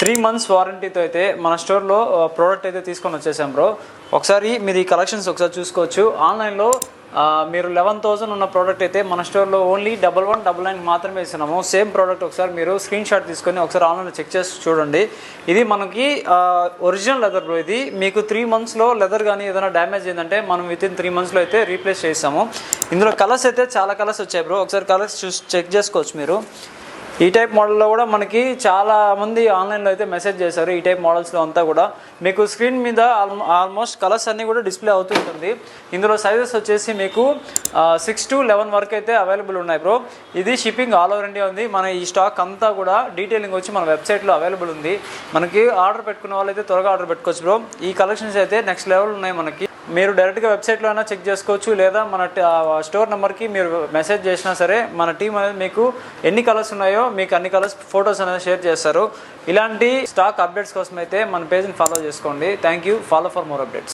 3 months వారంటీతో అయితే మన స్టోర్లో ప్రోడక్ట్ అయితే తీసుకొని వచ్చేసాం బ్రో. ఒకసారి మీరు ఈ కలెక్షన్స్ ఒకసారి చూసుకోవచ్చు. ఆన్లైన్లో మీరు 11,000 ఉన్న ప్రోడక్ట్ అయితే మన స్టోర్లో ఓన్లీ 1199 మాత్రమే ఇస్తున్నాము. సేమ్ ప్రోడక్ట్ ఒకసారి మీరు స్క్రీన్ షాట్ తీసుకొని ఒకసారి ఆన్లైన్లో చెక్ చేసి చూడండి. ఇది మనకి ఒరిజినల్ లెదర్ బ్రో. ఇది మీకు 3 monthsలో లెదర్ కానీ ఏదైనా డ్యామేజ్ అయిందంటే మనం వితిన్ 3 monthsలో అయితే రీప్లేస్ చేస్తాము. ఇందులో కలర్స్ అయితే చాలా కలర్స్ వచ్చాయి బ్రో. ఒకసారి కలర్స్ చెక్ చేసుకోవచ్చు మీరు. ఈ టైప్ మోడల్లో కూడా మనకి చాలామంది ఆన్లైన్లో అయితే మెసేజ్ చేశారు. ఈ టైప్ మోడల్స్లో అంతా కూడా మీకు స్క్రీన్ మీద ఆల్మోస్ట్ కలర్స్ అన్నీ కూడా డిస్ప్లే అవుతుంటుంది. ఇందులో సైజెస్ వచ్చేసి మీకు 6 to 11 వరకు అయితే అవైలబుల్ ఉన్నాయి బ్రో. ఇది షిప్పింగ్ ఆల్ ఓవర్ ఇండియా ఉంది. మన ఈ స్టాక్ అంతా కూడా డీటెయిలింగ్ వచ్చి మన వెబ్సైట్లో అవైలబుల్ ఉంది. మనకి ఆర్డర్ పెట్టుకున్న వాళ్ళైతే త్వరగా ఆర్డర్ పెట్టుకోవచ్చు బ్రో. ఈ కలెక్షన్స్ అయితే నెక్స్ట్ లెవెల్ ఉన్నాయి మనకి. మీరు డైరెక్ట్గా వెబ్సైట్లో అయినా చెక్ చేసుకోవచ్చు, లేదా మన స్టోర్ నెంబర్కి మీరు మెసేజ్ చేసినా సరే మన టీం అనేది మీకు ఎన్ని కలర్స్ ఉన్నాయో మీకు అన్ని కలర్స్ ఫొటోస్ అనేది షేర్ చేస్తారు. ఇలాంటి స్టాక్ అప్డేట్స్ కోసం అయితే మన పేజ్ని ఫాలో చేసుకోండి. Thank you. Follow for more updates.